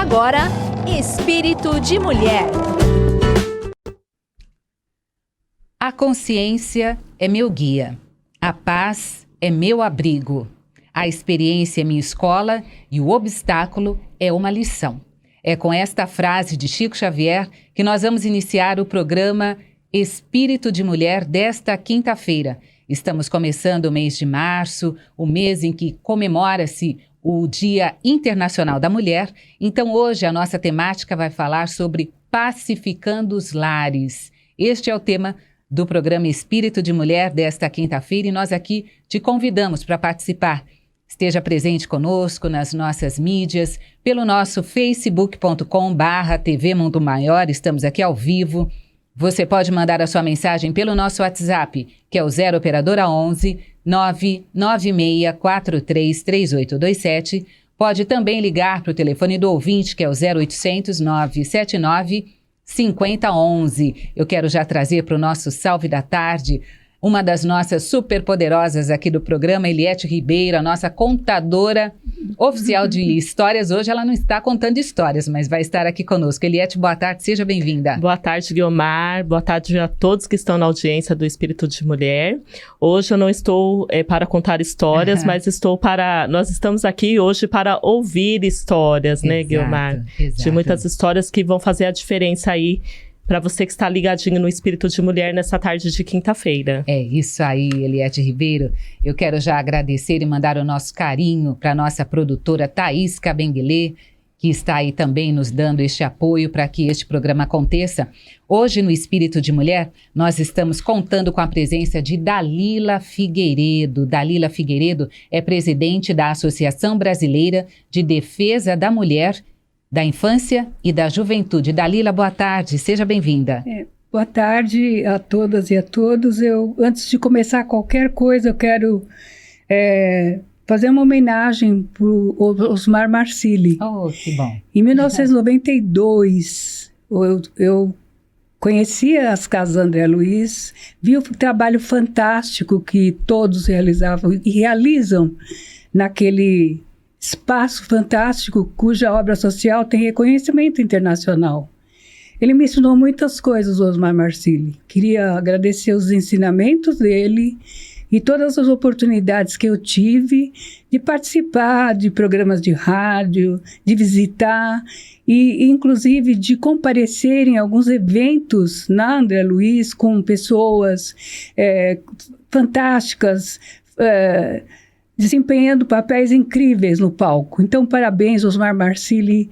agora, Espírito de Mulher. A consciência é meu guia, a paz é meu abrigo, a experiência é minha escola e o obstáculo é uma lição. É com esta frase de Chico Xavier que nós vamos iniciar o programa Espírito de Mulher desta quinta-feira. Estamos começando o mês de março, o mês em que comemora-se o Dia Internacional da Mulher. Então hoje a nossa temática vai falar sobre pacificando os lares. Este é o tema do programa Espírito de Mulher desta quinta-feira e nós aqui te convidamos para participar. Esteja presente conosco nas nossas mídias, pelo nosso facebook.com/TV Mundo Maior, estamos aqui ao vivo. Você pode mandar a sua mensagem pelo nosso WhatsApp, que é o 0 Operadora 11 996433827. Pode também ligar para o telefone do ouvinte, que é o 0800 979 5011. Eu quero já trazer para o nosso Salve da Tarde uma das nossas superpoderosas aqui do programa, Eliette Ribeiro, a nossa contadora oficial de histórias. Hoje ela não está contando histórias, mas vai estar aqui conosco. Eliette, boa tarde, seja bem-vinda. Boa tarde, Guiomar. Boa tarde a todos que estão na audiência do Espírito de Mulher. Hoje eu não estou para contar histórias, mas nós estamos aqui hoje para ouvir histórias, né, Guiomar? Exato. De muitas histórias que vão fazer a diferença aí para você que está ligadinho no Espírito de Mulher nessa tarde de quinta-feira. É isso aí, Eliette Ribeiro. Eu quero já agradecer e mandar o nosso carinho para a nossa produtora Thaís Cabenguelê, que está aí também nos dando este apoio para que este programa aconteça. Hoje, no Espírito de Mulher, nós estamos contando com a presença de Dalila Figueiredo. Dalila Figueiredo é presidente da Associação Brasileira de Defesa da Mulher, da Infância e da Juventude. Dalila, boa tarde, seja bem-vinda. Boa tarde a todas e a todos. Antes de começar qualquer coisa, eu quero fazer uma homenagem para o Osmar Marcilli. Oh, que bom. Em 1992, eu conhecia as casas André Luiz, vi o trabalho fantástico que todos realizavam e realizam naquele espaço fantástico cuja obra social tem reconhecimento internacional. Ele me ensinou muitas coisas, Osmar Marcilli. Queria agradecer os ensinamentos dele e todas as oportunidades que eu tive de participar de programas de rádio, de visitar e inclusive de comparecer em alguns eventos na André Luiz com pessoas fantásticas, desempenhando papéis incríveis no palco. Então, parabéns, Osmar Marcilli,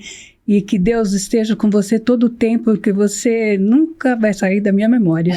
e que Deus esteja com você todo o tempo, porque você nunca vai sair da minha memória.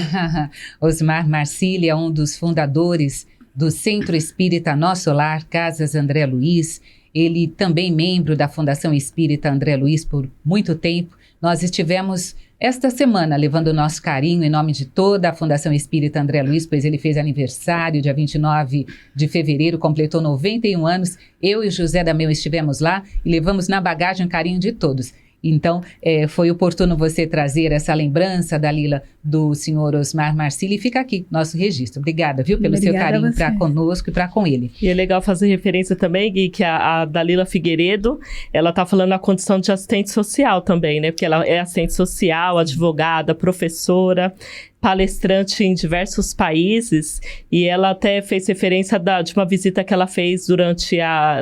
Osmar Marcilli é um dos fundadores do Centro Espírita Nosso Lar, Casas André Luiz. Ele também membro da Fundação Espírita André Luiz por muito tempo. Nós estivemos esta semana levando o nosso carinho em nome de toda a Fundação Espírita André Luiz, pois ele fez aniversário dia 29 de fevereiro, completou 91 anos. Eu e o José Dameu estivemos lá e levamos na bagagem o carinho de todos. Então, foi oportuno você trazer essa lembrança, Dalila, do senhor Osmar Marcilli. Fica aqui, nosso registro. Obrigada, viu, pelo seu carinho para conosco e para com ele. E é legal fazer referência também, Gui, que a Dalila Figueiredo, ela está falando a condição de assistente social também, né? Porque ela é assistente social, advogada, professora, palestrante em diversos países, e ela até fez referência de uma visita que ela fez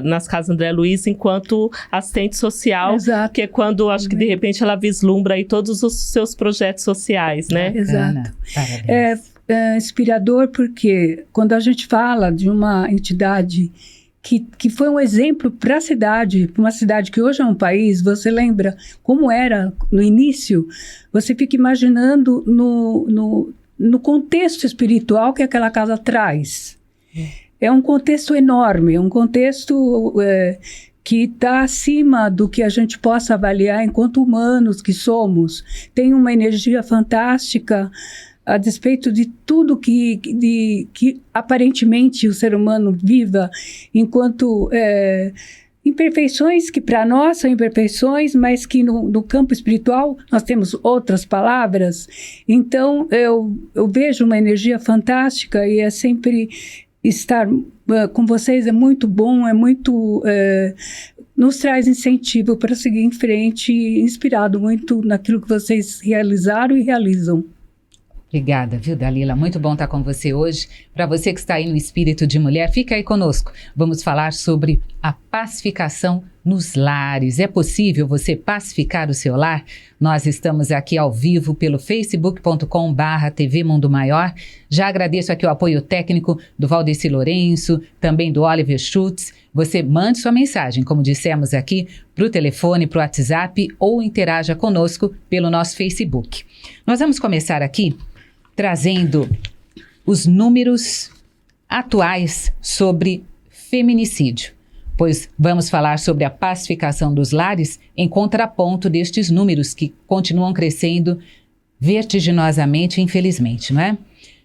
nas casas André Luiz enquanto assistente social. Exato. Que é quando, acho que de repente ela vislumbra aí todos os seus projetos sociais, né? Exato. É inspirador porque quando a gente fala de uma entidade que foi um exemplo para a cidade, para uma cidade que hoje é um país, você lembra como era no início, você fica imaginando no contexto espiritual que aquela casa traz. É um contexto enorme, é um contexto que está acima do que a gente possa avaliar enquanto humanos que somos. Tem uma energia fantástica a despeito de tudo que aparentemente o ser humano viva enquanto imperfeições que para nós são imperfeições, mas que no campo espiritual nós temos outras palavras. Então eu vejo uma energia fantástica e é sempre estar com vocês é muito bom, é muito nos traz incentivo para seguir em frente, inspirado muito naquilo que vocês realizaram e realizam. Obrigada, viu, Dalila? Muito bom estar com você hoje. Para você que está aí no Espírito de Mulher, fica aí conosco. Vamos falar sobre a pacificação nos lares. É possível você pacificar o seu lar? Nós estamos aqui ao vivo pelo facebook.com/TV Mundo Maior. Já agradeço aqui o apoio técnico do Valdeci Lourenço, também do Oliver Schultz. Você mande sua mensagem, como dissemos aqui, para o telefone, para o WhatsApp ou interaja conosco pelo nosso Facebook. Nós vamos começar aqui trazendo os números atuais sobre feminicídio, pois vamos falar sobre a pacificação dos lares em contraponto destes números que continuam crescendo vertiginosamente, infelizmente, não é?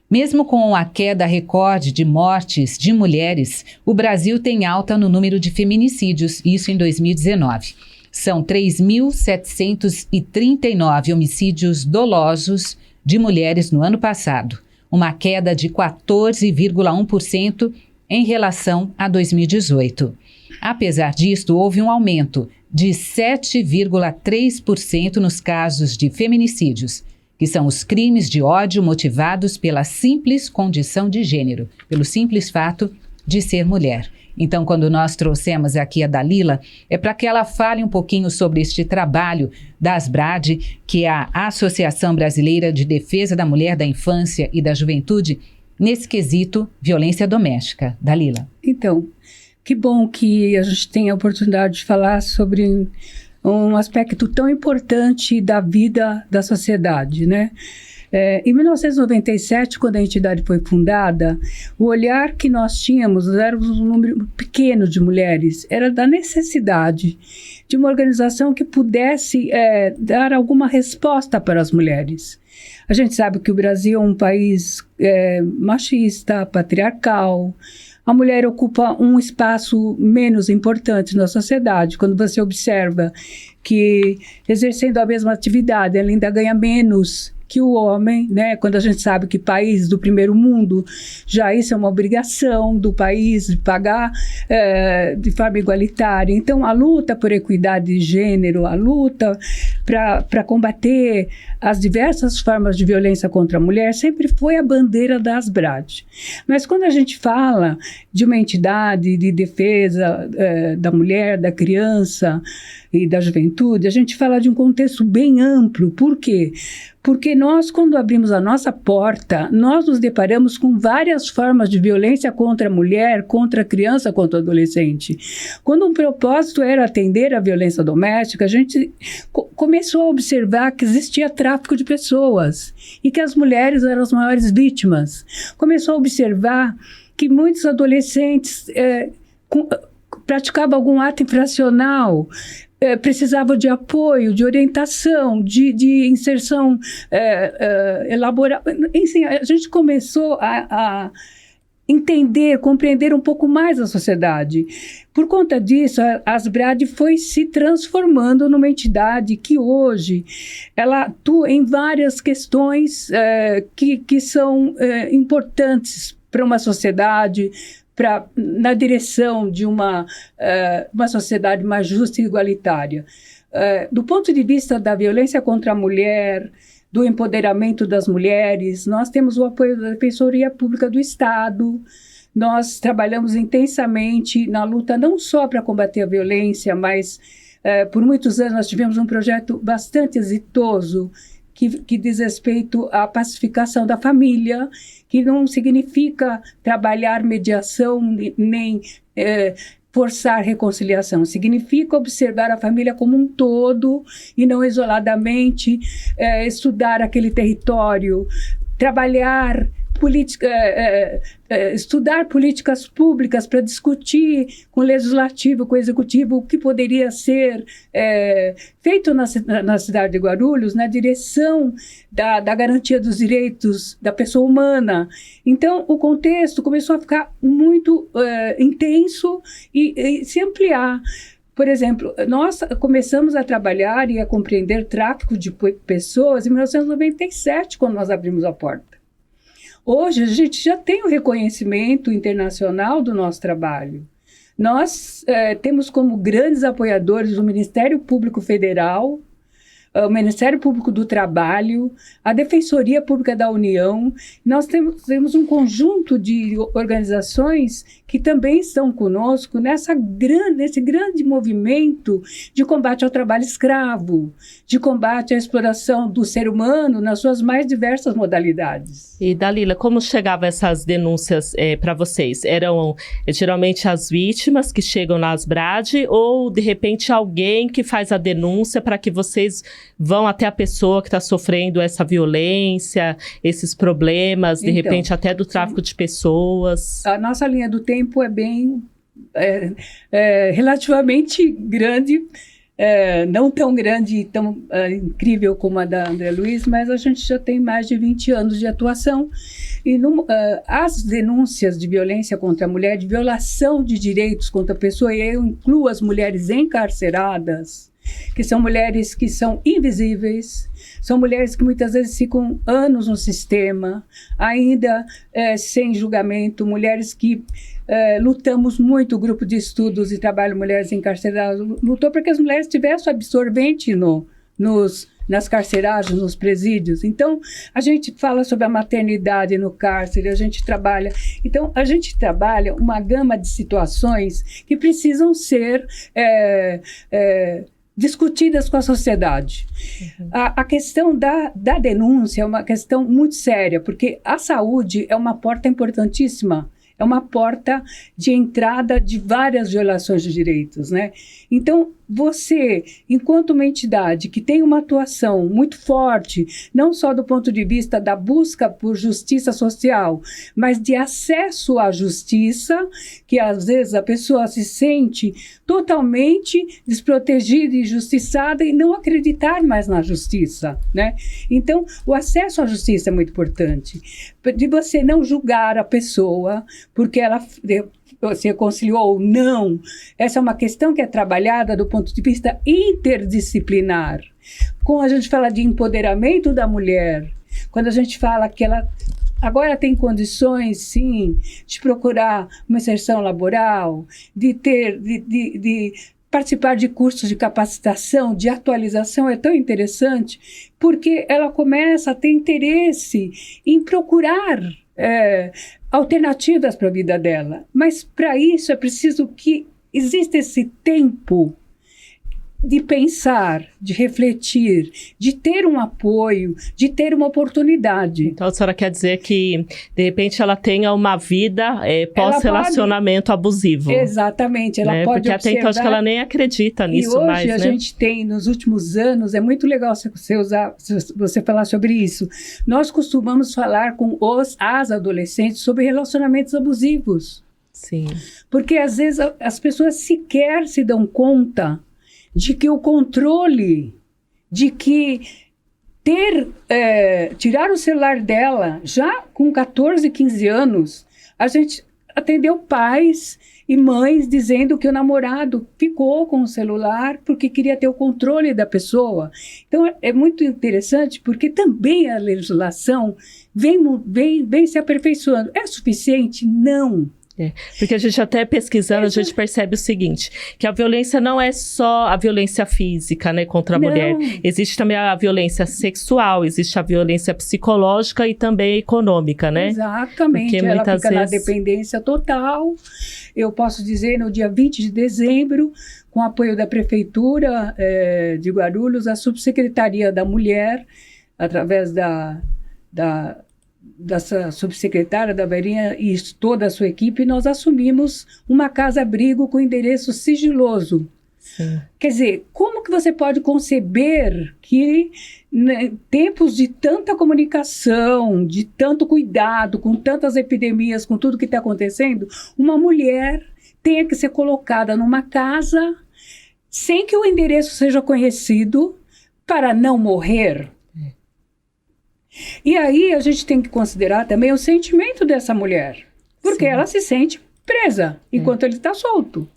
Mesmo com a queda recorde de mortes de mulheres, o Brasil tem alta no número de feminicídios, isso em 2019. São 3.739 homicídios dolosos de mulheres no ano passado, uma queda de 14,1% em relação a 2018. Apesar disto, houve um aumento de 7,3% nos casos de feminicídios, que são os crimes de ódio motivados pela simples condição de gênero, pelo simples fato de ser mulher. Então, quando nós trouxemos aqui a Dalila, é para que ela fale um pouquinho sobre este trabalho da ASBRAD, que é a Associação Brasileira de Defesa da Mulher, da Infância e da Juventude, nesse quesito violência doméstica. Dalila. Então, que bom que a gente tem a oportunidade de falar sobre um aspecto tão importante da vida da sociedade, né? Em 1997, quando a entidade foi fundada, o olhar que nós tínhamos, éramos um número pequeno de mulheres, era da necessidade de uma organização que pudesse dar alguma resposta para as mulheres. A gente sabe que o Brasil é um país machista, patriarcal. A mulher ocupa um espaço menos importante na sociedade. Quando você observa que, exercendo a mesma atividade, ela ainda ganha menos que o homem, né? Quando a gente sabe que países do primeiro mundo, já isso é uma obrigação do país de pagar de forma igualitária. Então, a luta por equidade de gênero, a luta para combater as diversas formas de violência contra a mulher sempre foi a bandeira da ASBRAD. Mas quando a gente fala de uma entidade de defesa da mulher, da criança e da juventude, a gente fala de um contexto bem amplo. Por quê? Porque nós, quando abrimos a nossa porta, nós nos deparamos com várias formas de violência contra a mulher, contra a criança, contra o adolescente. Quando um propósito era atender a violência doméstica, a gente começou a observar que existia tráfico de pessoas e que as mulheres eram as maiores vítimas. Começou a observar que muitos adolescentes praticavam algum ato infracional, precisavam de apoio, de orientação, de inserção elaborada. Enfim, a gente começou a entender, compreender um pouco mais a sociedade. Por conta disso, a ASBRAD foi se transformando numa entidade que hoje ela atua em várias questões que são importantes para uma sociedade, na direção de uma sociedade mais justa e igualitária. Do ponto de vista da violência contra a mulher, do empoderamento das mulheres, nós temos o apoio da Defensoria Pública do Estado. Nós trabalhamos intensamente na luta não só para combater a violência, mas por muitos anos nós tivemos um projeto bastante exitoso que diz respeito à pacificação da família, que não significa trabalhar mediação nem forçar reconciliação, significa observar a família como um todo e não isoladamente, estudar aquele território, trabalhar estudar políticas públicas para discutir com o legislativo, com o executivo, o que poderia ser feito na cidade de Guarulhos na direção da garantia dos direitos da pessoa humana. Então, o contexto começou a ficar muito intenso e se ampliar. Por exemplo, nós começamos a trabalhar e a compreender tráfico de pessoas em 1997, quando nós abrimos a porta. Hoje, a gente já tem o reconhecimento internacional do nosso trabalho. Nós temos como grandes apoiadores o Ministério Público Federal, o Ministério Público do Trabalho, a Defensoria Pública da União. Nós temos um conjunto de organizações que também estão conosco nesse grande movimento de combate ao trabalho escravo, de combate à exploração do ser humano nas suas mais diversas modalidades. E, Dalila, como chegavam essas denúncias para vocês? Eram geralmente as vítimas que chegam na Asbrad ou, de repente, alguém que faz a denúncia para que vocês vão até a pessoa que está sofrendo essa violência, esses problemas, de repente até do tráfico de pessoas? A nossa linha do tempo é bem relativamente grande, não tão grande e tão incrível como a da André Luiz, mas a gente já tem mais de 20 anos de atuação. E as denúncias de violência contra a mulher, de violação de direitos contra a pessoa, e eu incluo as mulheres encarceradas, que são mulheres que são invisíveis, são mulheres que muitas vezes ficam anos no sistema, ainda sem julgamento, mulheres que lutamos muito, o grupo de estudos e trabalho mulheres encarceradas lutou para que as mulheres tivessem absorvente nas carceragens, nos presídios. Então, a gente fala sobre a maternidade no cárcere, a gente trabalha uma gama de situações que precisam ser discutidas com a sociedade. Uhum. A questão da denúncia é uma questão muito séria, porque a saúde é uma porta importantíssima, é uma porta de entrada de várias violações de direitos, né? Então, você, enquanto uma entidade que tem uma atuação muito forte, não só do ponto de vista da busca por justiça social, mas de acesso à justiça, que às vezes a pessoa se sente totalmente desprotegida e injustiçada e não acreditar mais na justiça, né? Então, o acesso à justiça é muito importante. De você não julgar a pessoa porque ela se reconciliou ou não. Essa é uma questão que é trabalhada do ponto de vista interdisciplinar. Quando a gente fala de empoderamento da mulher, quando a gente fala que ela agora tem condições, sim, de procurar uma inserção laboral, de participar de cursos de capacitação, de atualização, é tão interessante, porque ela começa a ter interesse em procurar alternativas para a vida dela. Mas, para isso, é preciso que exista esse tempo de pensar, de refletir, de ter um apoio, de ter uma oportunidade. Então, a senhora quer dizer que, de repente, ela tenha uma vida pós-relacionamento abusivo. Exatamente. Ela pode porque até então, acho que ela nem acredita nisso mais, E hoje a gente tem, nos últimos anos, é muito legal você falar sobre isso. Nós costumamos falar com as adolescentes sobre relacionamentos abusivos. Sim. Porque, às vezes, as pessoas sequer se dão conta de que o controle, de que tirar o celular dela, já com 14, 15 anos, a gente atendeu pais e mães dizendo que o namorado ficou com o celular porque queria ter o controle da pessoa. Então, é muito interessante porque também a legislação vem se aperfeiçoando. É suficiente? Não. Porque a gente até pesquisando, a gente percebe o seguinte, que a violência não é só a violência física, né, contra a mulher. Existe também a violência sexual, existe a violência psicológica e também econômica, né? Exatamente, porque ela fica na vezes dependência total. Eu posso dizer, no dia 20 de dezembro, com o apoio da Prefeitura de Guarulhos, a Subsecretaria da Mulher, através dessa subsecretária da Verinha e toda a sua equipe, nós assumimos uma casa-abrigo com endereço sigiloso. Sim. Quer dizer, como que você pode conceber que, né, tempos de tanta comunicação, de tanto cuidado, com tantas epidemias, com tudo que está acontecendo, uma mulher tenha que ser colocada numa casa sem que o endereço seja conhecido para não morrer? E aí a gente tem que considerar também o sentimento dessa mulher, porque ela se sente presa enquanto ele está solto.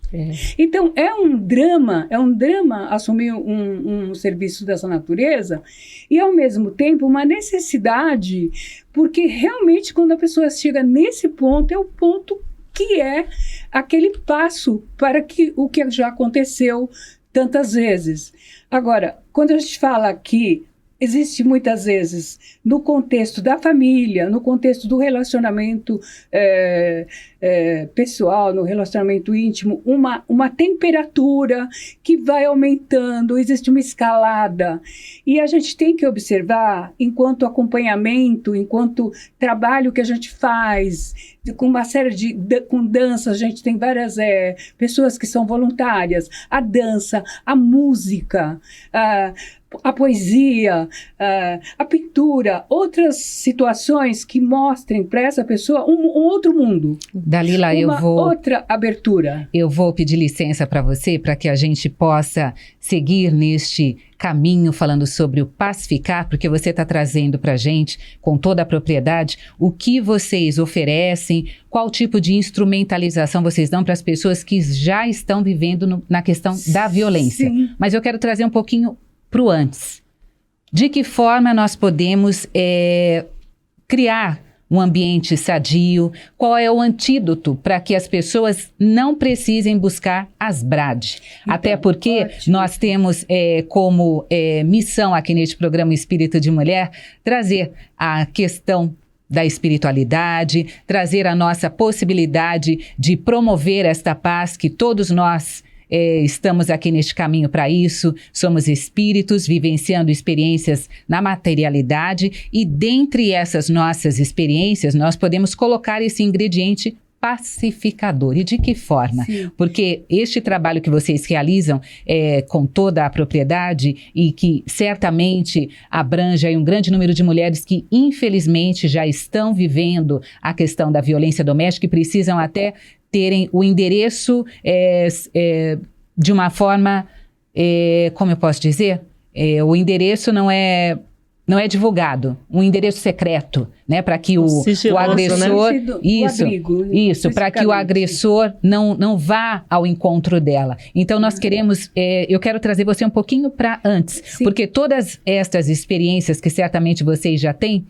Então é um drama assumir um serviço dessa natureza e ao mesmo tempo uma necessidade, porque realmente quando a pessoa chega nesse ponto, é o ponto que é aquele passo para que o que já aconteceu tantas vezes. Agora, quando a gente fala que existe muitas vezes, no contexto da família, no contexto do relacionamento pessoal, no relacionamento íntimo, uma temperatura que vai aumentando, existe uma escalada. E a gente tem que observar, enquanto acompanhamento, enquanto trabalho que a gente faz, com uma série com dança, a gente tem várias pessoas que são voluntárias, a dança, a música, a poesia, a pintura, outras situações que mostrem para essa pessoa um outro mundo. Dalila, outra abertura. Eu vou pedir licença para você, para que a gente possa seguir neste caminho falando sobre o pacificar, porque você está trazendo para a gente, com toda a propriedade, o que vocês oferecem, qual tipo de instrumentalização vocês dão para as pessoas que já estão vivendo na questão da violência. Sim. Mas eu quero trazer um pouquinho para o antes. De que forma nós podemos criar um ambiente sadio? Qual é o antídoto para que as pessoas não precisem buscar as BRAD? Então, até porque ótimo. nós temos como missão aqui neste programa Espírito de Mulher trazer a questão da espiritualidade, trazer a nossa possibilidade de promover esta paz que todos nós estamos aqui neste caminho para isso, somos espíritos vivenciando experiências na materialidade e dentre essas nossas experiências nós podemos colocar esse ingrediente pacificador. E de que forma? Sim. Porque este trabalho que vocês realizam com toda a propriedade e que certamente abrange aí um grande número de mulheres que infelizmente já estão vivendo a questão da violência doméstica e precisam até terem o endereço de uma forma, como eu posso dizer? O endereço não é divulgado, um endereço secreto, né, para que o agressor, né? isso, para que o agressor não vá ao encontro dela. Então nós queremos, eu quero trazer você um pouquinho para antes, Sim. porque todas estas experiências que certamente vocês já têm,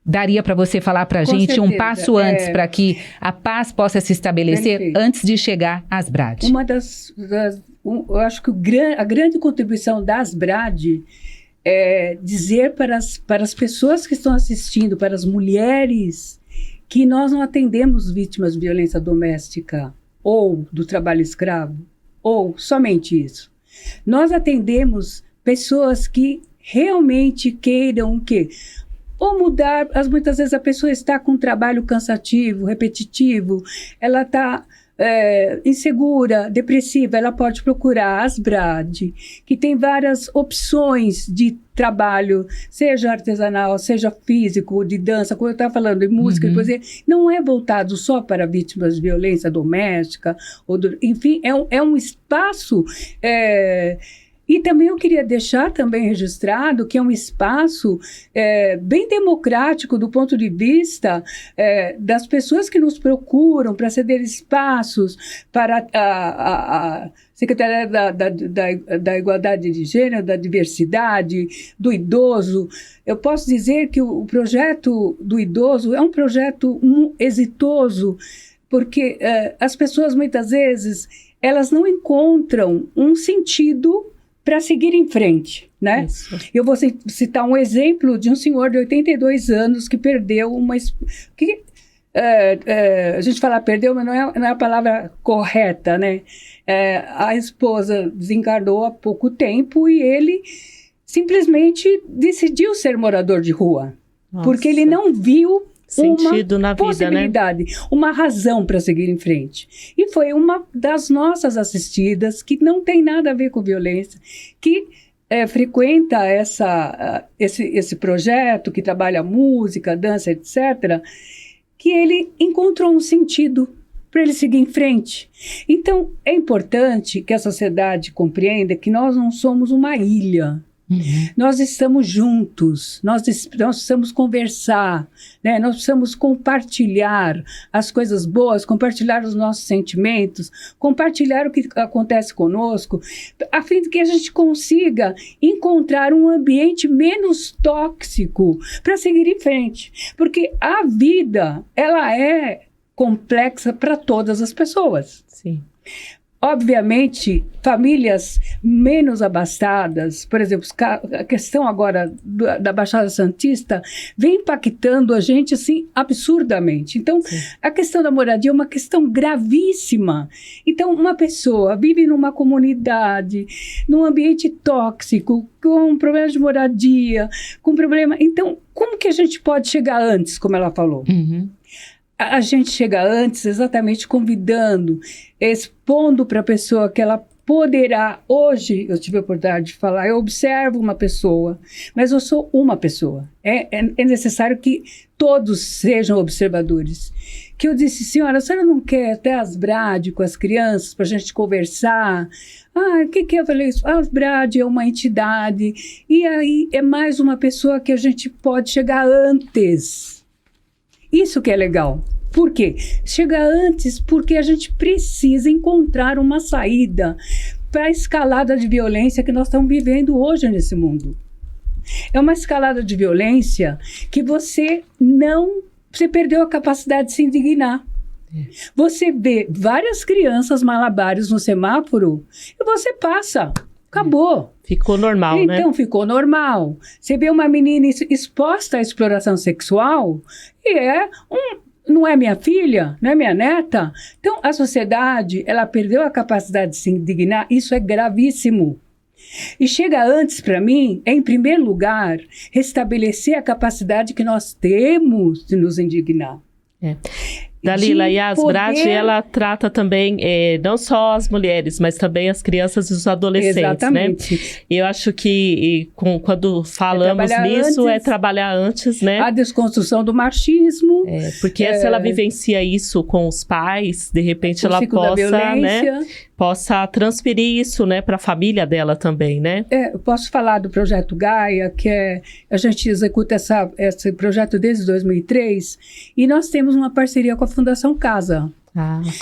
daria para você falar para a gente certeza. um passo antes para que a paz possa se estabelecer Perfeito. antes de chegar às BRAD. Eu acho que a grande contribuição das BRAD é dizer para as pessoas que estão assistindo, para as mulheres, que nós não atendemos vítimas de violência doméstica ou do trabalho escravo, ou somente isso. Nós atendemos pessoas que realmente queiram o quê? Ou mudar, muitas vezes a pessoa está com um trabalho cansativo, repetitivo, ela está insegura, depressiva, ela pode procurar as BRAD, que tem várias opções de trabalho, seja artesanal, seja físico, de dança, como eu estava falando, de música, de poesia, não é voltado só para vítimas de violência doméstica, enfim, é um espaço... E também eu queria deixar também registrado que é um espaço bem democrático do ponto de vista das pessoas que nos procuram para ceder espaços para a Secretaria da Igualdade de Gênero, da Diversidade, do Idoso. Eu posso dizer que o projeto do idoso é um projeto exitoso, porque as pessoas muitas vezes elas não encontram um sentido para seguir em frente, né? Isso. Eu vou citar um exemplo de um senhor de 82 anos que perdeu a gente fala perdeu, mas não é a palavra correta, né? A esposa desencarnou há pouco tempo e ele simplesmente decidiu ser morador de rua. Nossa. Porque ele não viu sentido uma na vida, possibilidade, né? Uma razão para seguir em frente. E foi uma das nossas assistidas, que não tem nada a ver com violência, que frequenta esse projeto, que trabalha música, dança, etc., que ele encontrou um sentido para ele seguir em frente. Então, é importante que a sociedade compreenda que nós não somos uma ilha. Nós estamos juntos, nós precisamos conversar, né? Nós precisamos compartilhar as coisas boas, compartilhar os nossos sentimentos, compartilhar o que acontece conosco, a fim de que a gente consiga encontrar um ambiente menos tóxico para seguir em frente. Porque a vida, ela é complexa para todas as pessoas. Sim. Obviamente, famílias menos abastadas, por exemplo, a questão agora da Baixada Santista vem impactando a gente assim absurdamente. Então, a questão da moradia é uma questão gravíssima. Então, uma pessoa vive numa comunidade, num ambiente tóxico, com problema de moradia, com problema... Então, como que a gente pode chegar antes, como ela falou? Uhum. A gente chega antes exatamente convidando, expondo para a pessoa que ela poderá... Hoje, eu tive a oportunidade de falar, eu observo uma pessoa, mas eu sou uma pessoa. É necessário que todos sejam observadores. Que eu disse, senhora, a senhora não quer até as Brade com as crianças para a gente conversar? Ah, o que é? Eu falei isso. As Brade é uma entidade, e aí é mais uma pessoa que a gente pode chegar antes. Isso que é legal. Por quê? Chega antes porque a gente precisa encontrar uma saída para a escalada de violência que nós estamos vivendo hoje nesse mundo. É uma escalada de violência que você perdeu a capacidade de se indignar. Você vê várias crianças malabares no semáforo e você passa. Acabou. Ficou normal, né? Então, ficou normal. Você vê uma menina exposta à exploração sexual e não é minha filha, não é minha neta. Então, a sociedade, ela perdeu a capacidade de se indignar. Isso é gravíssimo. E chega antes, para mim, em primeiro lugar, restabelecer a capacidade que nós temos de nos indignar. Dalila, e a Asbrad, ela trata também não só as mulheres, mas também as crianças e os adolescentes, exatamente, né? E eu acho que quando falamos nisso, é trabalhar antes, né? A desconstrução do machismo. Porque se ela vivencia isso com os pais, de repente ela possa transferir isso, né, para a família dela também, né? Eu posso falar do Projeto Gaia, que a gente executa esse projeto desde 2003, e nós temos uma parceria com a Fundação Casa.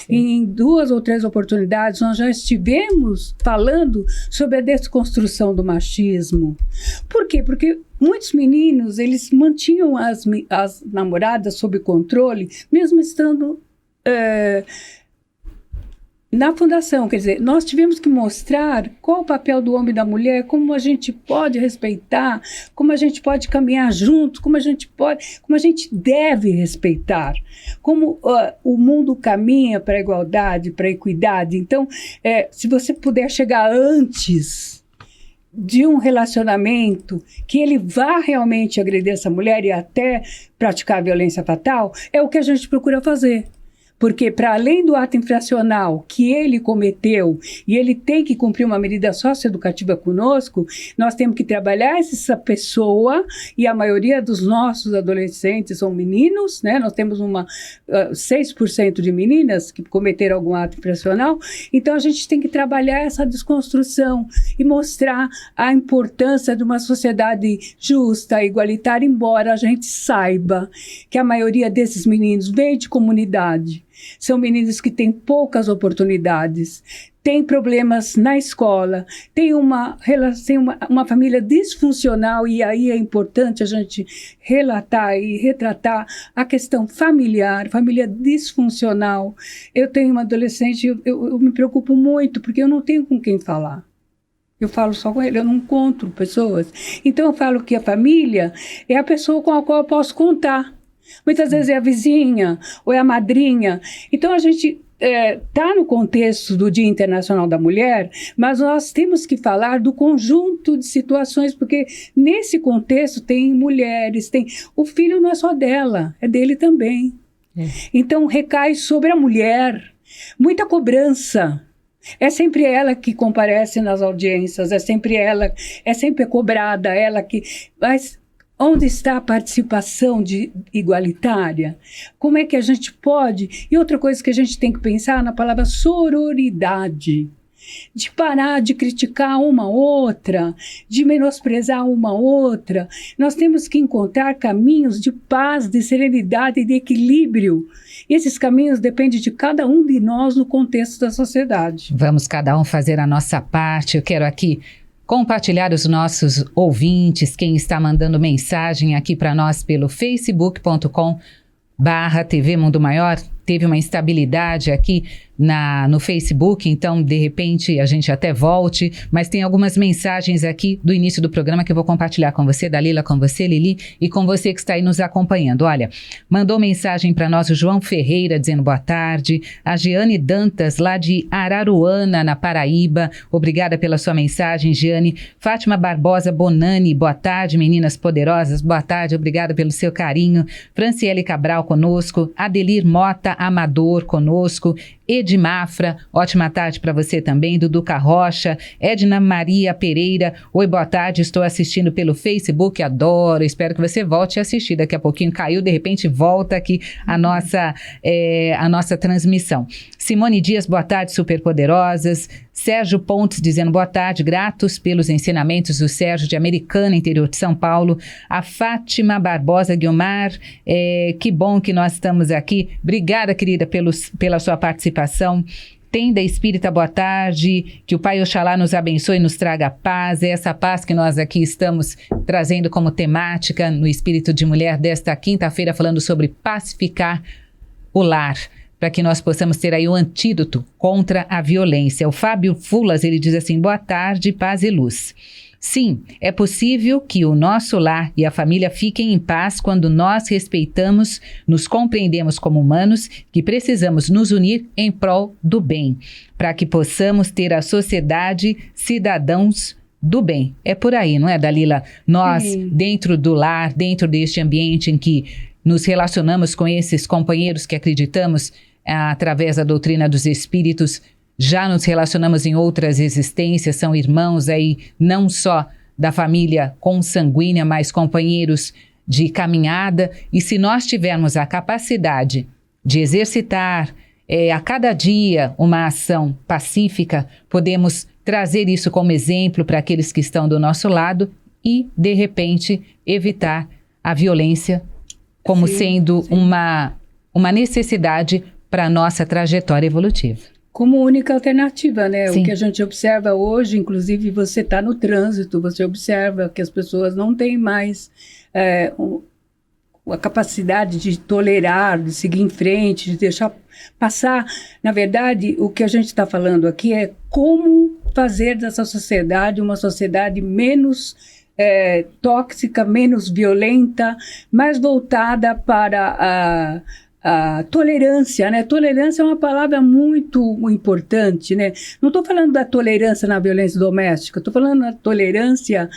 Em 2 ou 3 oportunidades, nós já estivemos falando sobre a desconstrução do machismo. Por quê? Porque muitos meninos, eles mantinham as namoradas sob controle, mesmo estando... na fundação, quer dizer, nós tivemos que mostrar qual o papel do homem e da mulher, como a gente pode respeitar, como a gente pode caminhar junto, como a gente deve respeitar, como o mundo caminha para a igualdade, para a equidade. Então, se você puder chegar antes de um relacionamento que ele vá realmente agredir essa mulher e até praticar violência fatal, é o que a gente procura fazer. Porque, para além do ato infracional que ele cometeu, e ele tem que cumprir uma medida socioeducativa conosco, nós temos que trabalhar essa pessoa, e a maioria dos nossos adolescentes são meninos, né? Nós temos 6% de meninas que cometeram algum ato infracional, então a gente tem que trabalhar essa desconstrução e mostrar a importância de uma sociedade justa, igualitária, embora a gente saiba que a maioria desses meninos vem de comunidade. São meninos que têm poucas oportunidades, têm problemas na escola, têm uma família disfuncional, e aí é importante a gente relatar e retratar a questão familiar, família disfuncional. Eu tenho uma adolescente, eu me preocupo muito, porque eu não tenho com quem falar. Eu falo só com ele, eu não encontro pessoas. Então eu falo que a família é a pessoa com a qual eu posso contar. Muitas vezes é a vizinha ou é a madrinha. Então a gente está no contexto do Dia Internacional da Mulher, mas nós temos que falar do conjunto de situações, porque nesse contexto tem mulheres, o filho não é só dela, é dele também. Então recai sobre a mulher muita cobrança. É sempre ela que comparece nas audiências, é sempre cobrada, mas onde está a participação igualitária? Como é que a gente pode... E outra coisa que a gente tem que pensar na palavra sororidade. De parar de criticar uma outra, de menosprezar uma outra. Nós temos que encontrar caminhos de paz, de serenidade e de equilíbrio. E esses caminhos dependem de cada um de nós no contexto da sociedade. Vamos cada um fazer a nossa parte. Eu quero aqui compartilhar os nossos ouvintes, quem está mandando mensagem aqui para nós pelo facebook.com/TV Mundo Maior. teve uma instabilidade aqui no Facebook, então de repente a gente até volte, mas tem algumas mensagens aqui do início do programa que eu vou compartilhar com você, Dalila, com você, Lili, e com você que está aí nos acompanhando. Olha, mandou mensagem para nós o João Ferreira dizendo boa tarde, a Giane Dantas lá de Araruana, na Paraíba, obrigada pela sua mensagem, Giane. Fátima Barbosa Bonani, boa tarde, meninas poderosas, boa tarde, obrigada pelo seu carinho. Franciele Cabral conosco, Adelir Mota Amador conosco, Edmafra, ótima tarde para você também, Duduca Rocha, Edna Maria Pereira, oi, boa tarde, estou assistindo pelo Facebook, adoro, espero que você volte a assistir, daqui a pouquinho caiu, de repente volta aqui a nossa transmissão. Simone Dias, boa tarde, superpoderosas. Sérgio Pontes dizendo boa tarde, gratos pelos ensinamentos do Sérgio de Americana, interior de São Paulo. A Fátima Barbosa Guiomar, que bom que nós estamos aqui. Obrigada, querida, pela sua participação. Tenda Espírita, boa tarde, que o Pai Oxalá nos abençoe e nos traga paz, é essa paz que nós aqui estamos trazendo como temática no Espírito de Mulher desta quinta-feira, falando sobre pacificar o lar, para que nós possamos ter aí o antídoto contra a violência. O Fábio Fulas, ele diz assim, boa tarde, paz e luz. Sim, é possível que o nosso lar e a família fiquem em paz quando nós respeitamos, nos compreendemos como humanos, que precisamos nos unir em prol do bem, para que possamos ter a sociedade cidadãos do bem. É por aí, não é, Dalila? Nós, dentro do lar, dentro deste ambiente em que nos relacionamos com esses companheiros que acreditamos através da doutrina dos espíritos, já nos relacionamos em outras existências, são irmãos aí, não só da família consanguínea, mas companheiros de caminhada. E se nós tivermos a capacidade de exercitar a cada dia uma ação pacífica, podemos trazer isso como exemplo para aqueles que estão do nosso lado e, de repente, evitar a violência como sendo uma necessidade para a nossa trajetória evolutiva. Como única alternativa, né? Sim. O que a gente observa hoje, inclusive você está no trânsito, você observa que as pessoas não têm mais a capacidade de tolerar, de seguir em frente, de deixar passar. Na verdade, o que a gente está falando aqui é como fazer dessa sociedade uma sociedade menos tóxica, menos violenta, mais voltada para a tolerância, né? Tolerância é uma palavra muito importante, né? Não estou falando da tolerância na violência doméstica, estou falando da tolerância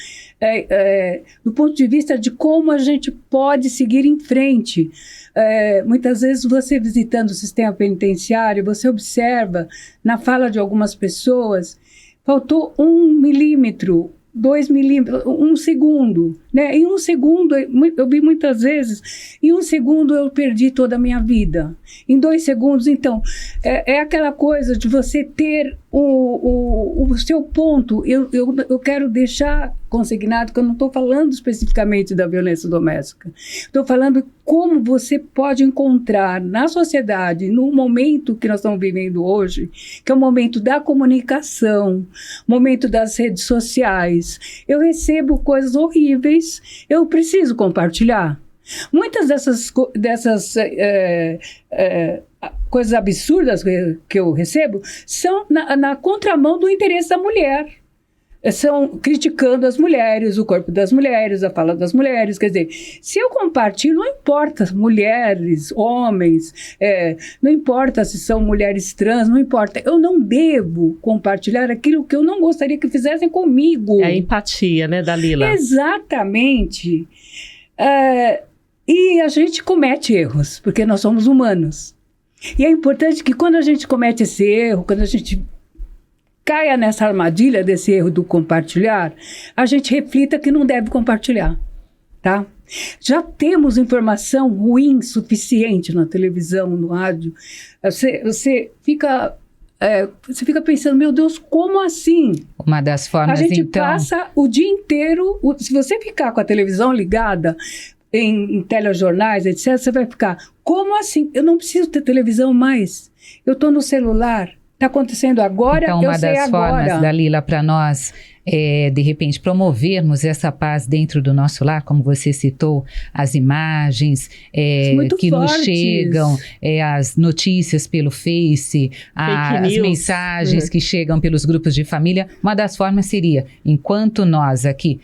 do ponto de vista de como a gente pode seguir em frente. Muitas vezes você visitando o sistema penitenciário, você observa na fala de algumas pessoas, faltou 1 milímetro, 2 milímetros, 1 segundo, né? Em 1 segundo, eu vi muitas vezes, em 1 segundo eu perdi toda a minha vida. Em 2 segundos, então, é aquela coisa de você ter o seu ponto. Eu quero deixar consignado que eu não estou falando especificamente da violência doméstica. Estou falando como você pode encontrar na sociedade, no momento que nós estamos vivendo hoje, que é o momento da comunicação, momento das redes sociais. Eu recebo coisas horríveis, eu preciso compartilhar. Muitas dessas coisas absurdas que eu recebo são na contramão do interesse da mulher. São criticando as mulheres, o corpo das mulheres, a fala das mulheres. Quer dizer, se eu compartilho, não importa mulheres, homens, não importa se são mulheres trans, não importa. Eu não devo compartilhar aquilo que eu não gostaria que fizessem comigo. É a empatia, né, Dalila? Exatamente. E a gente comete erros, porque nós somos humanos. E é importante que quando a gente comete esse erro, quando a gente caia nessa armadilha desse erro do compartilhar, a gente reflita que não deve compartilhar, tá? Já temos informação ruim suficiente na televisão, no rádio. Você fica pensando, meu Deus, como assim? Uma das formas, a gente então... passa o dia inteiro, se você ficar com a televisão ligada em telejornais, etc., você vai ficar, como assim? Eu não preciso ter televisão mais. Eu estou no celular. Está acontecendo agora, então, eu uma sei das agora. formas, Dalila, para nós, de repente, promovermos essa paz dentro do nosso lar, como você citou, as imagens Muito que nos fortes. chegam, as notícias pelo Face, as news. mensagens que chegam pelos grupos de família. Uma das formas seria, enquanto nós aqui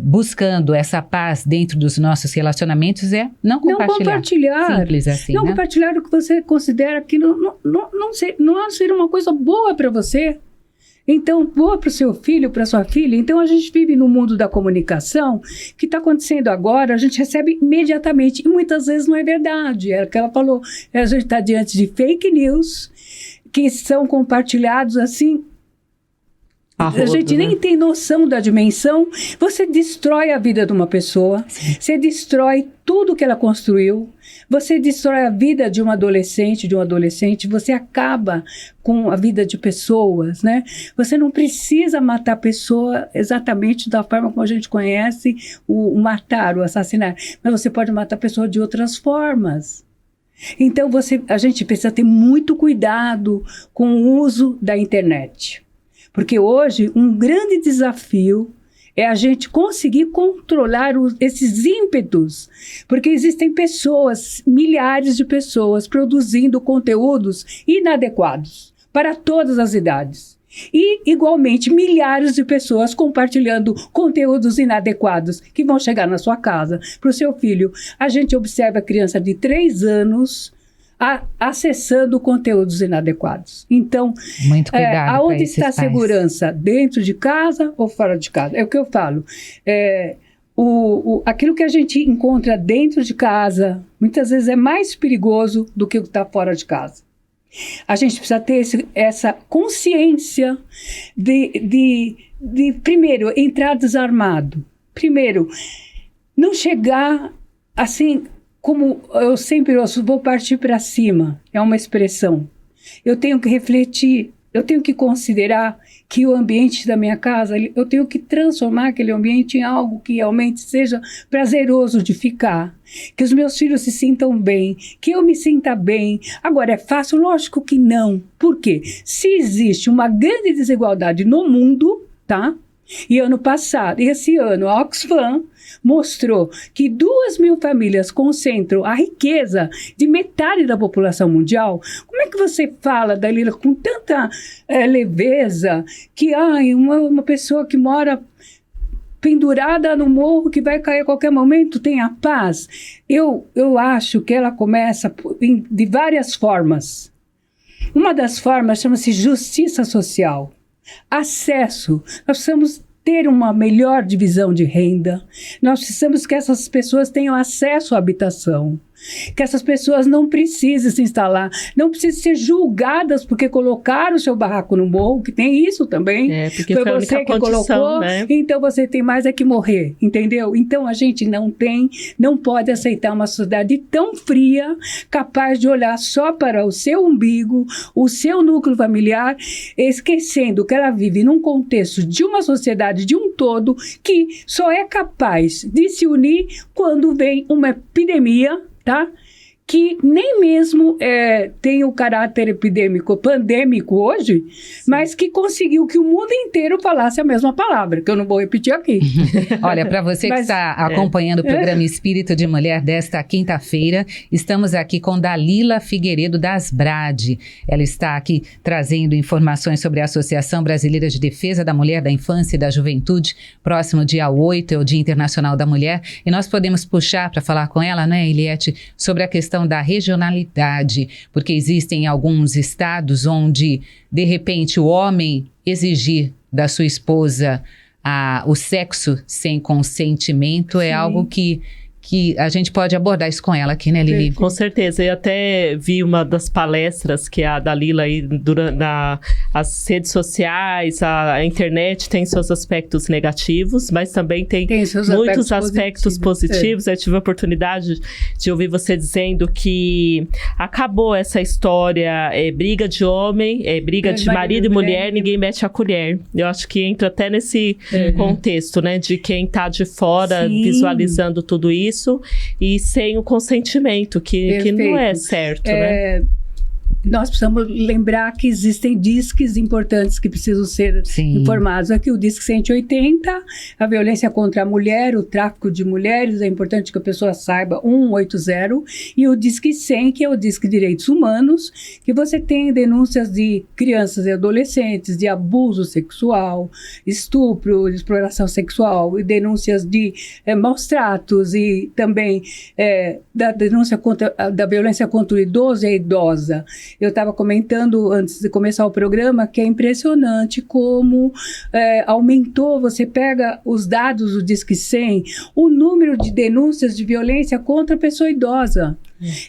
buscando essa paz dentro dos nossos relacionamentos, não compartilhar. Simples assim, Não né? compartilhar o que você considera que não ser uma coisa boa para você. Então, boa para o seu filho, para sua filha. Então, a gente vive no mundo da comunicação, que está acontecendo agora, a gente recebe imediatamente. E muitas vezes não é verdade. É o que ela falou. A gente está diante de fake news, que são compartilhados assim. A gente nem tem noção da dimensão. Você destrói a vida de uma pessoa, você destrói tudo que ela construiu, você destrói a vida de um adolescente, você acaba com a vida de pessoas, né? Você não precisa matar a pessoa exatamente da forma como a gente conhece o matar, o assassinar, mas você pode matar a pessoa de outras formas. Então, a gente precisa ter muito cuidado com o uso da internet. Porque hoje, um grande desafio é a gente conseguir controlar esses ímpetos. Porque existem pessoas, milhares de pessoas, produzindo conteúdos inadequados para todas as idades. E, igualmente, milhares de pessoas compartilhando conteúdos inadequados que vão chegar na sua casa, para o seu filho. A gente observa a criança de 3 anos acessando conteúdos inadequados. Então, muito cuidado aonde está a segurança? Dentro de casa ou fora de casa? É o que eu falo. Aquilo que a gente encontra dentro de casa, muitas vezes é mais perigoso do que o que está fora de casa. A gente precisa ter essa consciência de primeiro, entrar desarmado. Primeiro, não chegar assim... Como eu sempre ouço, vou partir para cima, é uma expressão. Eu tenho que refletir, eu tenho que considerar que o ambiente da minha casa, eu tenho que transformar aquele ambiente em algo que realmente seja prazeroso de ficar. Que os meus filhos se sintam bem, que eu me sinta bem. Agora, é fácil? Lógico que não. Por quê? Se existe uma grande desigualdade no mundo, tá? E esse ano, a Oxfam mostrou que 2.000 famílias concentram a riqueza de metade da população mundial. Como é que você fala, Dalila, com tanta leveza, que uma pessoa que mora pendurada no morro, que vai cair a qualquer momento, tem a paz? Eu acho que ela começa de várias formas. Uma das formas chama-se justiça social. Acesso. Nós precisamos ter uma melhor divisão de renda. Nós precisamos que essas pessoas tenham acesso à habitação. Que essas pessoas não precisem se instalar, não precisem ser julgadas porque colocaram o seu barraco no morro, que tem isso também. Porque foi a única condição, colocou, né? Então você tem mais que morrer, entendeu? Então a gente não pode aceitar uma sociedade tão fria, capaz de olhar só para o seu umbigo, o seu núcleo familiar, esquecendo que ela vive num contexto de uma sociedade de um todo que só é capaz de se unir quando vem uma epidemia, tá? Que nem mesmo tem o caráter pandêmico hoje, mas que conseguiu que o mundo inteiro falasse a mesma palavra, que eu não vou repetir aqui. Olha, para você que está acompanhando o programa Espírito de Mulher desta quinta-feira, estamos aqui com Dalila Figueiredo das Brade. Ela está aqui trazendo informações sobre a Associação Brasileira de Defesa da Mulher, da Infância e da Juventude. Próximo dia 8 é o Dia Internacional da Mulher, e nós podemos puxar para falar com ela, né, Eliette, sobre a questão da regionalidade, porque existem alguns estados onde, de repente, o homem exigir da sua esposa o sexo sem consentimento é algo que a gente pode abordar isso com ela aqui, né, Lili? Com certeza. Eu até vi uma das palestras que a Dalila aí as redes sociais, a internet tem seus aspectos negativos, mas também tem muitos aspectos positivos. Eu tive a oportunidade de ouvir você dizendo que acabou essa história, briga de homem, briga de marido e mulher, ninguém mete a colher. Eu acho que entra até nesse contexto, né, de quem tá de fora visualizando tudo isso e sem o consentimento, que não é certo, né? nós precisamos lembrar que existem disques importantes que precisam ser informados. Aqui o Disque 180, a violência contra a mulher, o tráfico de mulheres, é importante que a pessoa saiba, 180, e o Disque 100, que é o Disque Direitos Humanos, que você tem denúncias de crianças e adolescentes, de abuso sexual, estupro, exploração sexual, e denúncias de maus tratos, e também da denúncia da violência contra o idoso e a idosa. Eu estava comentando antes de começar o programa que é impressionante como aumentou, você pega os dados do Disque 100, o número de denúncias de violência contra a pessoa idosa.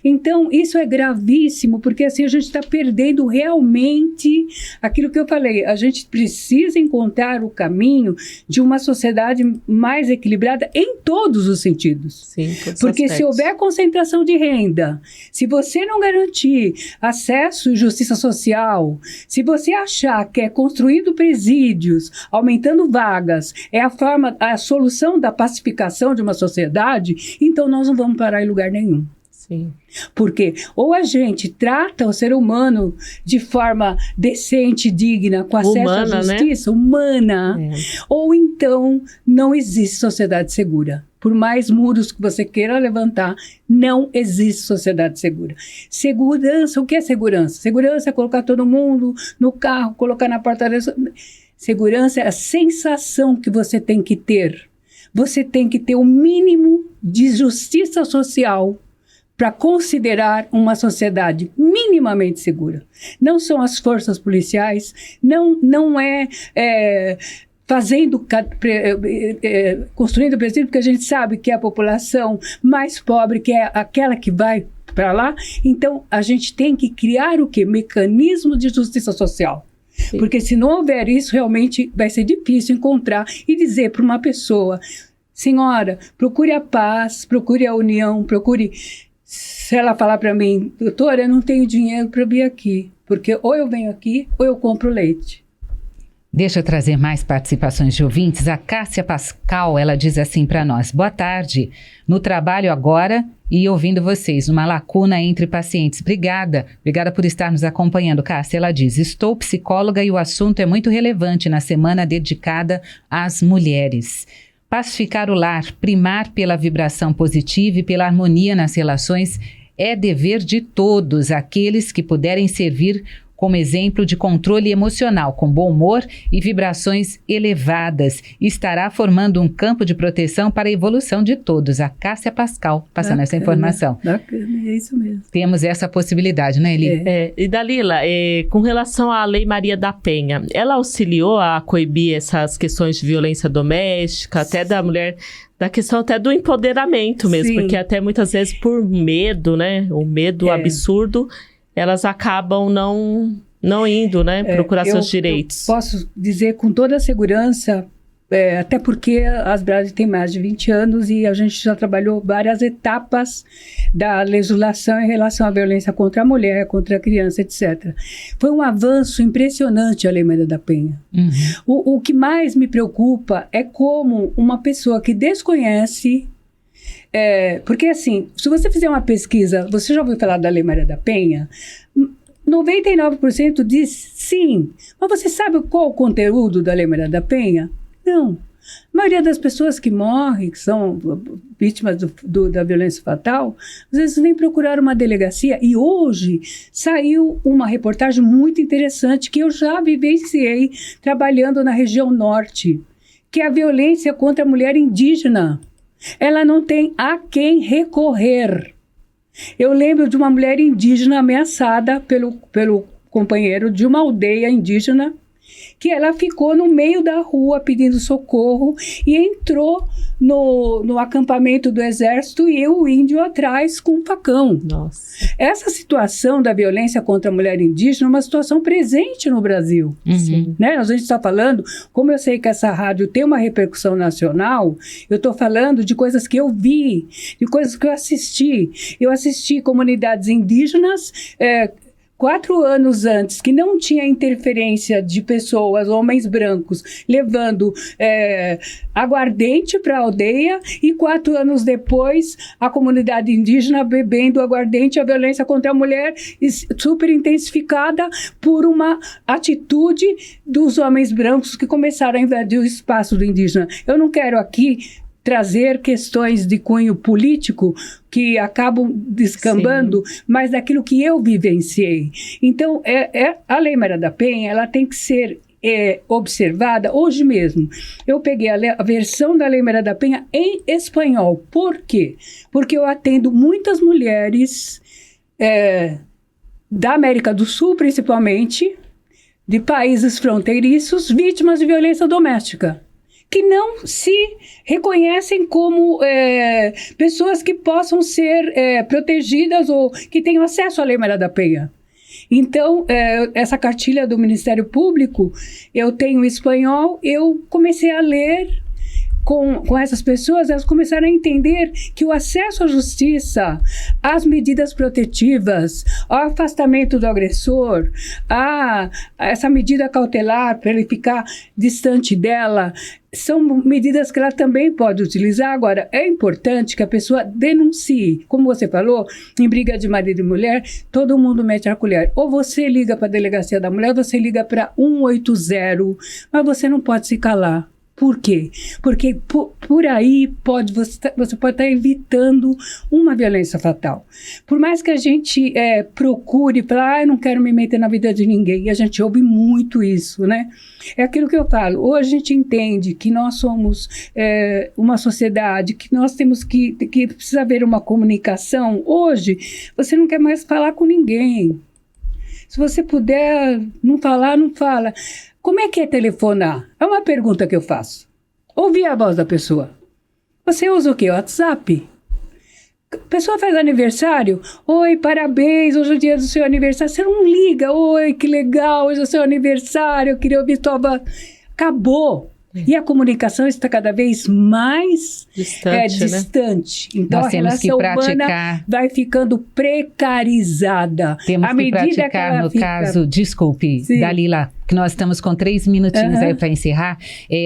Então, isso é gravíssimo, porque assim a gente está perdendo realmente aquilo que eu falei. A gente precisa encontrar o caminho de uma sociedade mais equilibrada em todos os sentidos. Sim, todos porque os se houver concentração de renda, se você não garantir acesso e justiça social, se você achar que é construindo presídios, aumentando vagas, é a solução da pacificação de uma sociedade, então nós não vamos parar em lugar nenhum. Sim. Porque ou a gente trata o ser humano de forma decente, digna, com acesso à justiça, humana, ou então não existe sociedade segura. Por mais muros que você queira levantar, não existe sociedade segura. Segurança, o que é segurança? Segurança é colocar todo mundo no carro, colocar na porta da... Segurança é a sensação que você tem que ter. Você tem que ter o mínimo de justiça social para considerar uma sociedade minimamente segura. Não são as forças policiais, não é construindo presídio, porque a gente sabe que é a população mais pobre, que é aquela que vai para lá. Então, a gente tem que criar o quê? Mecanismo de justiça social. Sim. Porque se não houver isso, realmente vai ser difícil encontrar e dizer para uma pessoa, senhora, procure a paz, procure a união, procure... Se ela falar para mim, doutora, eu não tenho dinheiro para vir aqui, porque ou eu venho aqui ou eu compro leite. Deixa eu trazer mais participações de ouvintes. A Cássia Pascal, ela diz assim para nós: boa tarde, no trabalho agora e ouvindo vocês, uma lacuna entre pacientes. Obrigada por estar nos acompanhando, Cássia. Ela diz: estou psicóloga e o assunto é muito relevante na semana dedicada às mulheres. Pacificar o lar, primar pela vibração positiva e pela harmonia nas relações é dever de todos aqueles que puderem servir como exemplo de controle emocional, com bom humor e vibrações elevadas. Estará formando um campo de proteção para a evolução de todos. A Cássia Pascal, passando essa informação. Bacana, é isso mesmo. Temos essa possibilidade, né, Eli? E Dalila, com relação à Lei Maria da Penha, ela auxiliou a coibir essas questões de violência doméstica, até da mulher... Da questão até do empoderamento mesmo, Sim. Porque até muitas vezes por medo, né? O medo absurdo, elas acabam não indo, né? Procurar seus direitos. Eu posso dizer com toda a segurança, até porque as Brás têm mais de 20 anos e a gente já trabalhou várias etapas da legislação em relação à violência contra a mulher, contra a criança, etc. Foi um avanço impressionante a Lei Maria da Penha. Uhum. O que mais me preocupa é como uma pessoa que desconhece... porque assim, se você fizer uma pesquisa, você já ouviu falar da Lei Maria da Penha? 99% diz sim. Mas você sabe qual o conteúdo da Lei Maria da Penha? Não. A maioria das pessoas que morrem, que são vítimas da violência fatal, às vezes nem procuraram uma delegacia. E hoje saiu uma reportagem muito interessante que eu já vivenciei trabalhando na região norte, que é a violência contra a mulher indígena. Ela não tem a quem recorrer. Eu lembro de uma mulher indígena ameaçada pelo companheiro de uma aldeia indígena, que ela ficou no meio da rua pedindo socorro e entrou no acampamento do exército e o índio atrás com um facão. Nossa. Essa situação da violência contra a mulher indígena é uma situação presente no Brasil. Uhum. Né? A gente está falando, como eu sei que essa rádio tem uma repercussão nacional, eu estou falando de coisas que eu vi, de coisas que eu assisti. Eu assisti comunidades indígenas 4 anos antes, que não tinha interferência de pessoas, homens brancos, levando aguardente para a aldeia, e 4 anos depois, a comunidade indígena bebendo aguardente, a violência contra a mulher super intensificada por uma atitude dos homens brancos que começaram a invadir o espaço do indígena. Eu não quero aqui trazer questões de cunho político que acabam descambando, mas daquilo que eu vivenciei. Então, a Lei Maria da Penha, ela tem que ser observada hoje mesmo. Eu peguei a versão da Lei Maria da Penha em espanhol. Por quê? Porque eu atendo muitas mulheres da América do Sul, principalmente, de países fronteiriços, vítimas de violência doméstica, que não se reconhecem como pessoas que possam ser protegidas ou que tenham acesso à Lei Maria da Penha. Então, essa cartilha do Ministério Público, eu tenho em espanhol, eu comecei a ler com essas pessoas, elas começaram a entender que o acesso à justiça, às medidas protetivas, ao afastamento do agressor, a essa medida cautelar para ele ficar distante dela, são medidas que ela também pode utilizar. Agora, é importante que a pessoa denuncie. Como você falou, em briga de marido e mulher, todo mundo mete a colher. Ou você liga para a delegacia da mulher, ou você liga para 180, mas você não pode se calar. Por quê? Porque por aí você pode estar evitando uma violência fatal. Por mais que a gente procure falar, eu não quero me meter na vida de ninguém, e a gente ouve muito isso, né? É aquilo que eu falo, hoje a gente entende que nós somos uma sociedade, que nós temos que precisa haver uma comunicação. Hoje, você não quer mais falar com ninguém. Se você puder não falar, não fala. Como é que é telefonar? É uma pergunta que eu faço. Ouvir a voz da pessoa. Você usa o quê? WhatsApp? A pessoa faz aniversário. Oi, parabéns, hoje é o dia do seu aniversário. Você não liga. Oi, que legal, hoje é o seu aniversário, eu queria ouvir tua voz. Acabou. E a comunicação está cada vez mais distante. Então, nós a temos que relação praticar, humana vai ficando precarizada. Temos que praticar, no caso, desculpe, sim, Dalila, que nós estamos com 3 minutinhos aí para encerrar.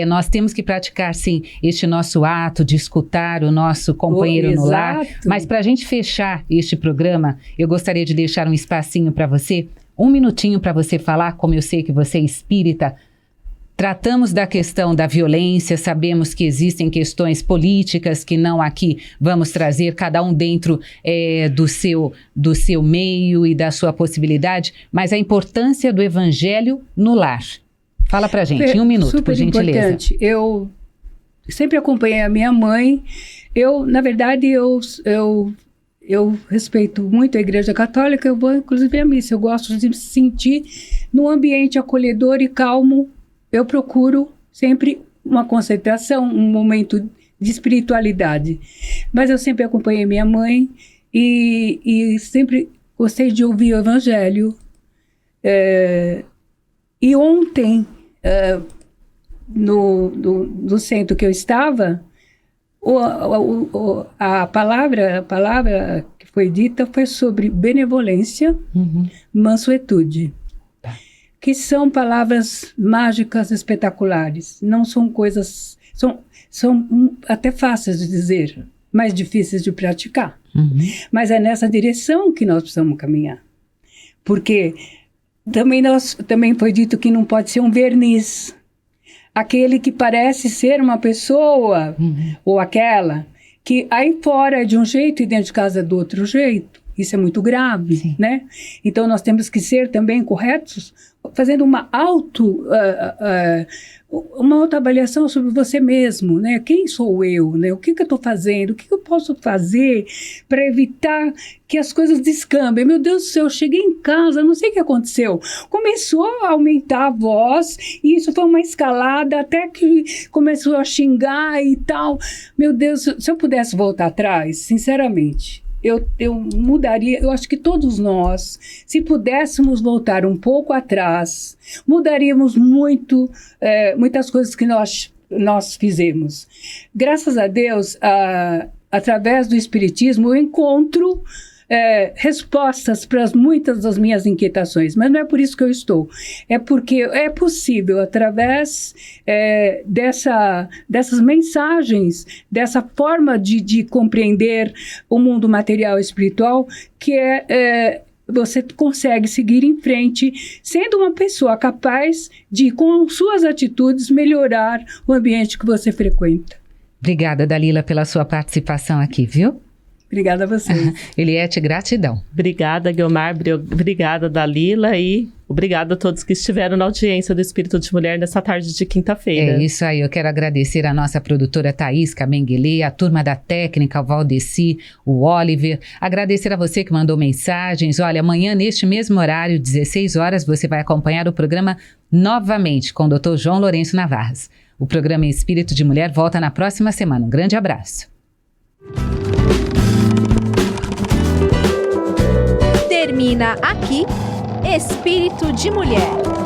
Nós temos que praticar, sim, este nosso ato de escutar o nosso companheiro no lar. Mas para a gente fechar este programa, eu gostaria de deixar um espacinho para você, 1 minutinho para você falar, como eu sei que você é espírita. Tratamos da questão da violência, sabemos que existem questões políticas que não aqui vamos trazer, cada um dentro do seu meio e da sua possibilidade, mas a importância do evangelho no lar. Fala pra gente, em 1 minuto, por gentileza. Super importante. Eu sempre acompanhei a minha mãe. Na verdade, eu respeito muito a Igreja Católica, eu vou inclusive à missa. Eu gosto de me sentir num ambiente acolhedor e calmo. Eu procuro sempre uma concentração, um momento de espiritualidade. Mas eu sempre acompanhei minha mãe e sempre gostei de ouvir o Evangelho. E ontem, no centro que eu estava, a palavra que foi dita foi sobre benevolência, mansuetude. Que são palavras mágicas espetaculares. Não são coisas... São até fáceis de dizer, mas difíceis de praticar. Mas é nessa direção que nós precisamos caminhar. Porque também foi dito que não pode ser um verniz. Aquele que parece ser uma pessoa, ou aquela, que aí fora é de um jeito e dentro de casa é do outro jeito. Isso é muito grave, sim, né? Então, nós temos que ser também corretos, fazendo uma autoavaliação sobre você mesmo, né? Quem sou eu, né? O que eu estou fazendo? O que eu posso fazer para evitar que as coisas descambem? Meu Deus do céu, eu cheguei em casa, não sei o que aconteceu. Começou a aumentar a voz, e isso foi uma escalada até que começou a xingar e tal. Meu Deus, se eu pudesse voltar atrás, sinceramente... Eu mudaria, eu acho que todos nós, se pudéssemos voltar um pouco atrás, mudaríamos muitas coisas que nós fizemos. Graças a Deus, através do Espiritismo, eu encontro respostas para muitas das minhas inquietações, mas não é por isso que eu estou. É porque é possível, através dessas mensagens, dessa forma de compreender o mundo material e espiritual, que você consegue seguir em frente, sendo uma pessoa capaz de, com suas atitudes, melhorar o ambiente que você frequenta. Obrigada, Dalila, pela sua participação aqui, viu? Obrigada a vocês. Eliette, gratidão. Obrigada, Guiomar. Obrigada, Dalila. E obrigada a todos que estiveram na audiência do Espírito de Mulher nessa tarde de quinta-feira. É isso aí. Eu quero agradecer a nossa produtora Thaís Kamenguele, a turma da técnica, o Valdeci, o Oliver. Agradecer a você que mandou mensagens. Olha, amanhã, neste mesmo horário, 16 horas, você vai acompanhar o programa novamente com o Dr. João Lourenço Navarras. O programa Espírito de Mulher volta na próxima semana. Um grande abraço. Termina aqui Espírito de Mulher.